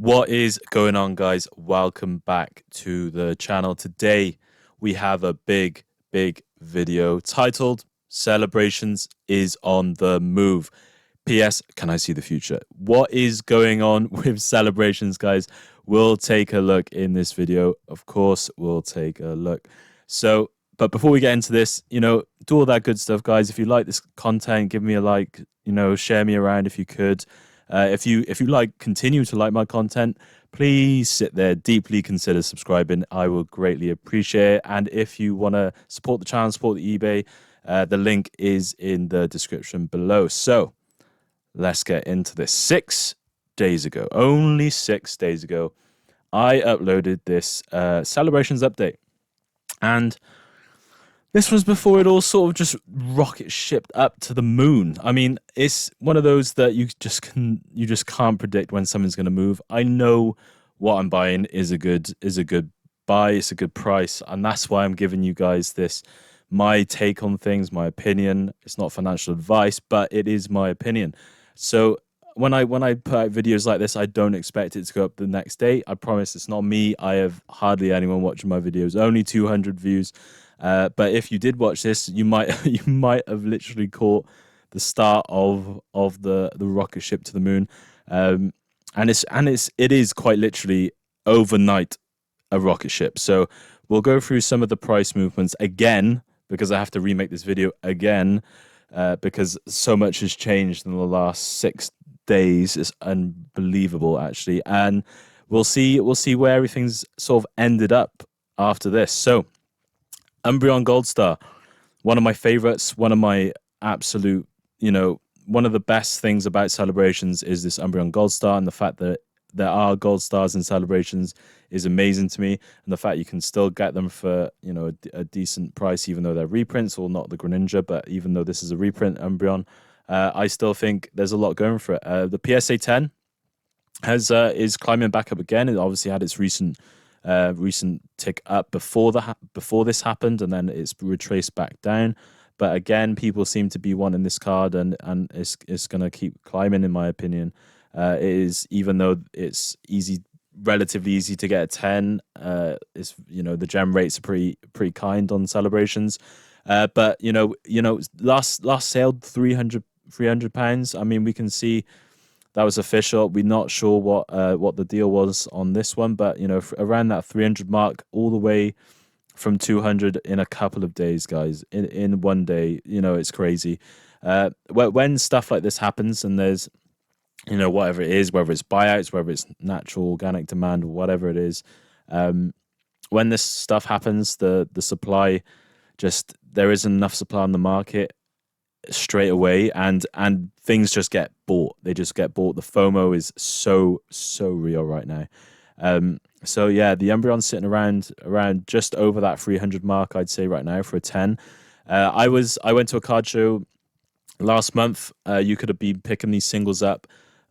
What is going on, guys? Welcome back to the channel. Today we have a big video titled Celebrations is on the move. PS, can I see the future? What is going on with Celebrations, guys? We'll take a look in this video. Of course, we'll take a look. But before we get into this, do all that good stuff, guys. If you like this content, give me a like, share me around if you could. If you continue to like my content, please sit there, deeply consider subscribing. I will greatly appreciate it. And if you want to support the channel, support the eBay, the link is in the description below. So let's get into this. 6 days ago, only 6 days ago, I uploaded this Celebrations update. And this was before it all sort of just rocket shipped up to the moon. I mean, it's one of those that you just can't predict when something's going to move. I know what I'm buying is a good buy. It's a good price, and that's why I'm giving you guys my take on things, my opinion. It's not financial advice, but it is my opinion. So when I put out videos like this, I don't expect it to go up the next day. I promise it's not me. I have hardly anyone watching my videos. Only 200 views. But if you did watch this, you might have literally caught the start of the rocket ship to the moon, and it is quite literally overnight a rocket ship. So we'll go through some of the price movements again because I have to remake this video again because so much has changed in the last 6 days. It's unbelievable, actually, and we'll see where everything's sort of ended up after this. So Umbreon Gold Star, one of my favorites, one of my absolute, one of the best things about Celebrations is this Umbreon Gold Star, and the fact that there are Gold Stars in Celebrations is amazing to me, and the fact you can still get them for, a decent price, even though they're reprints, or not the Greninja, but even though this is a reprint Umbreon, I still think there's a lot going for it. The PSA 10 is climbing back up again. It obviously had its recent tick up before this happened, and then it's retraced back down. But again, people seem to be wanting this card, and it's going to keep climbing, in my opinion. It is, even though it's relatively easy to get a 10. It's the gem rates are pretty kind on Celebrations. But last sale £300. I mean, we can see that was official. We're not sure what the deal was on this one, but around that 300 mark, all the way from 200 in a couple of days, guys. In one day, it's crazy. When stuff like this happens, and there's whatever it is, whether it's buyouts, whether it's natural organic demand, whatever it is, when this stuff happens, the supply there isn't enough supply on the market straight away, and things just get bought. They just get bought. The FOMO is so real right now. So yeah, the Umbreon's sitting around just over that 300 mark, I'd say, right now for a 10. I went to a card show last month. You could have been picking these singles up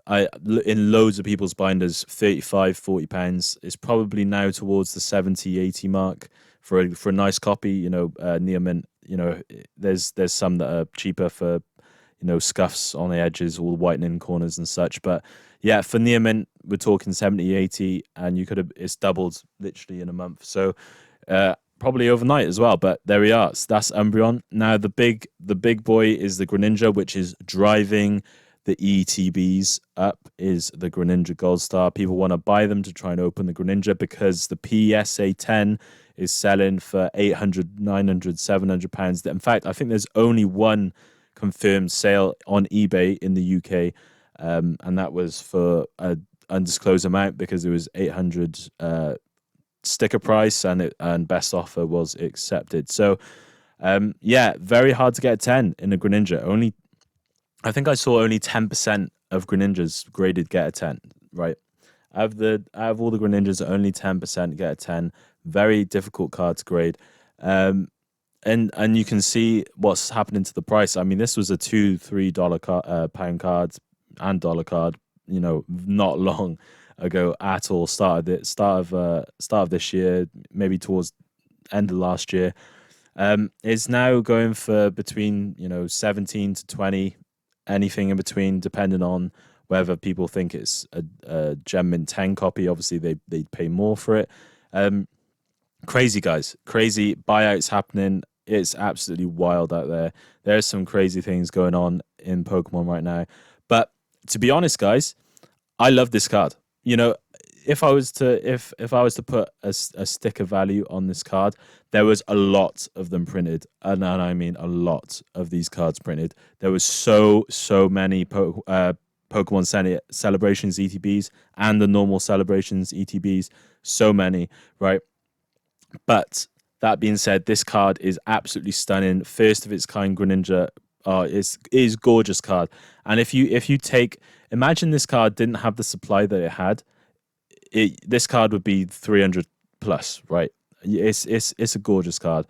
in loads of people's binders, 35, 40 pounds. It's probably now towards the 70, 80 mark for a nice copy. Near mint. There's some that are cheaper for scuffs on the edges, all whitening corners and such. But yeah, for near mint, we're talking 70, 80, and it's doubled literally in a month. So probably overnight as well. But there we are. So that's Umbreon. Now the big boy is the Greninja, which is driving the ETBs up, is the Greninja Gold Star. People want to buy them to try and open the Greninja because the PSA 10 is selling for 800, 900, 700 pounds. In fact, I think there's only one confirmed sale on eBay in the UK, and that was for an undisclosed amount because it was 800 sticker price, and best offer was accepted. So yeah, very hard to get a 10 in a Greninja. I think I saw only 10% of Greninjas graded get a 10, right? Out of all the Greninjas, only 10% get a 10. Very difficult card to grade. And you can see what's happening to the price. I mean, this was a $2-3 pound card and dollar card, not long ago at all. Start of this year, maybe towards end of last year. It's now going for between 17 to 20, anything in between, depending on whether people think it's a Gem Mint 10 copy, obviously they'd pay more for it. Crazy, guys, crazy buyouts happening. It's absolutely wild out there. There's some crazy things going on in Pokemon right now. But to be honest, guys, I love this card. You know, if I was to if I was to put a sticker value on this card, there was a lot of them printed, and I mean a lot of these cards printed. There was so many Pokemon Celebrations ETBs and the normal Celebrations ETBs. So many, right? But that being said, this card is absolutely stunning. First of its kind Greninja. Is gorgeous card. And if you take, imagine this card didn't have the supply that it had. This card would be 300 plus, right? It's a gorgeous card.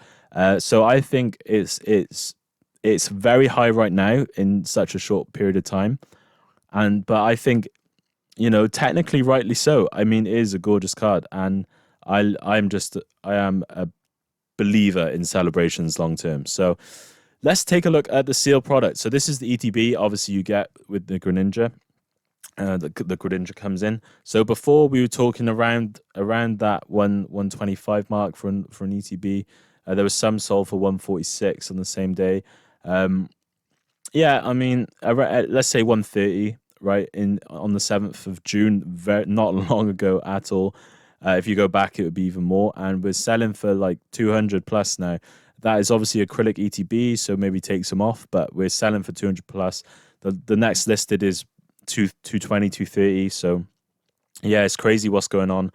So I think it's very high right now in such a short period of time. But I think, technically rightly so. I mean, it is a gorgeous card, and I am a believer in Celebrations long term. So let's take a look at the sealed product. So this is the ETB, obviously you get with the Greninja. The Greninja comes in. So before we were talking around that 125 mark for an ETB. There was some sold for 146 on the same day. Yeah, I mean, let's say 130, right? On the 7th of June, not long ago at all. If you go back, it would be even more. And we're selling for like 200 plus now. That is obviously acrylic ETB, so maybe take some off, but we're selling for 200 plus. The next listed is 220, 230. So yeah, it's crazy what's going on.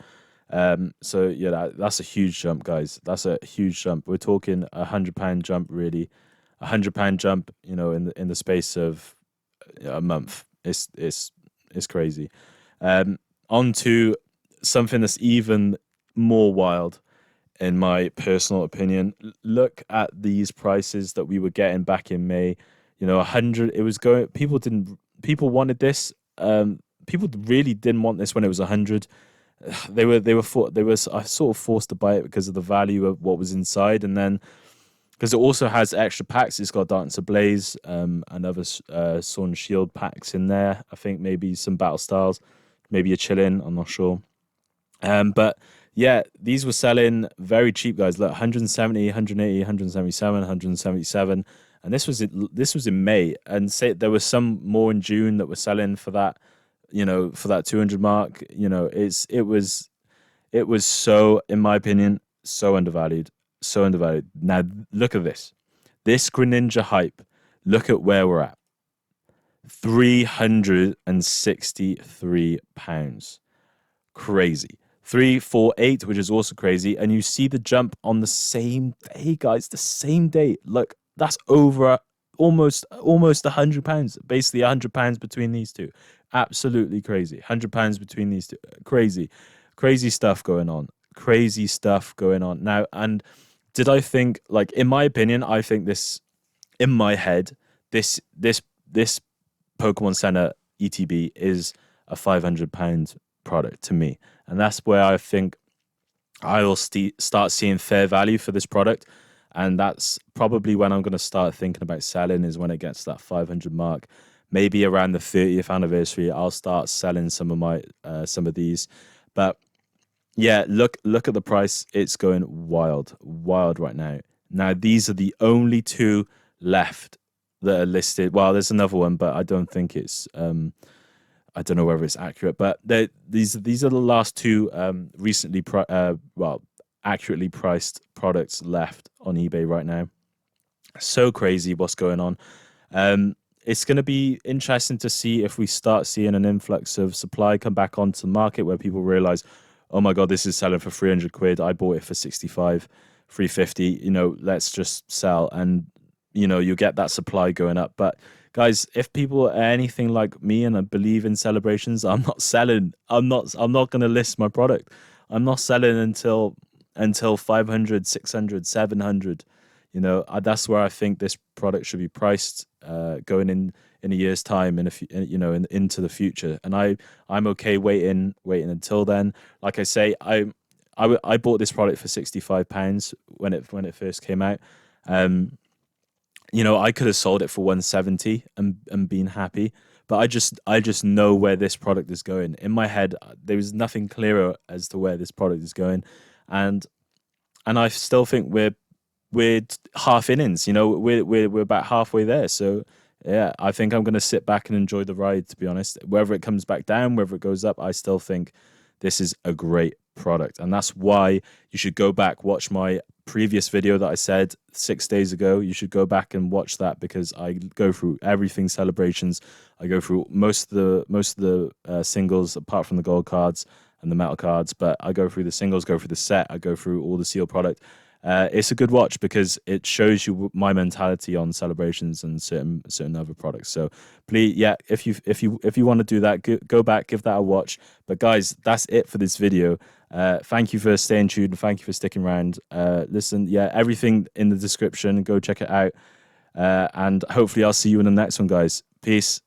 So yeah, that's a huge jump, guys. That's a huge jump. We're talking £100 jump, really. £100 jump, in the space of a month. It's crazy. On to something that's even more wild, in my personal opinion. Look at these prices that we were getting back in May. 100. It was going. People wanted this. People really didn't want this when it was 100. They were sort of forced to buy it because of the value of what was inside, and then because it also has extra packs. It's got Dance Ablaze, and other Sword and Shield packs in there. I think maybe some Battle Styles, maybe a Chillin. I'm not sure. But yeah, these were selling very cheap, guys. Look, 170, 180, 177, 177. And this was in May. And say there was some more in June that were selling for that, for that 200 mark. It was so, in my opinion, so undervalued. So undervalued. Now look at this. This Greninja hype. Look at where we're at. £363. Crazy. 348, which is also crazy, and you see the jump on the same day, guys. The same day. Look, that's over almost £100. Basically, £100 between these two. Absolutely crazy. £100 between these two. Crazy stuff going on. Crazy stuff going on now. And did I think, like, in my opinion, I think this, in my head, this Pokemon Center ETB is a £500 product to me. And that's where I think I will start seeing fair value for this product. And that's probably when I'm going to start thinking about selling, is when it gets to that 500 mark. Maybe around the 30th anniversary, I'll start selling some of these. But yeah, look at the price. It's going wild right now. Now, these are the only two left that are listed. Well, there's another one, but I don't think it's I don't know whether it's accurate, but these are the last two recently accurately priced products left on eBay right now. So crazy what's going on. It's going to be interesting to see if we start seeing an influx of supply come back onto the market, where people realize, oh my god, this is selling for 300 quid. I bought it for 65, 350. Let's just sell, and you get that supply going up. But guys, if people are anything like me and I believe in Celebrations, I'm not selling. I'm not going to list my product. I'm not selling until 500, 600, 700. That's where I think this product should be priced going in a year's time, into the future. And I'm okay waiting until then. Like I say, I bought this product for £65 when it first came out. You know, I could have sold it for 170 and been happy, but I just know where this product is going. In my head, there is nothing clearer as to where this product is going, and I still think we're half innings. You know, we're about halfway there. So yeah, I think I'm gonna sit back and enjoy the ride. To be honest, whether it comes back down, whether it goes up, I still think this is a great product, and that's why you should go back, watch my previous video that I said 6 days ago. You should go back and watch that because I go through everything celebrations. I go through most of the singles apart from the gold cards and the metal cards, but I go through the singles, go through the set, I go through all the sealed product. It's a good watch because it shows you my mentality on celebrations and certain other products. So please, yeah, if you want to do that, go back, give that a watch. But guys, that's it for this video. Thank you for staying tuned. Thank you for sticking around. Listen, yeah, everything in the description. Go check it out. And hopefully, I'll see you in the next one, guys. Peace.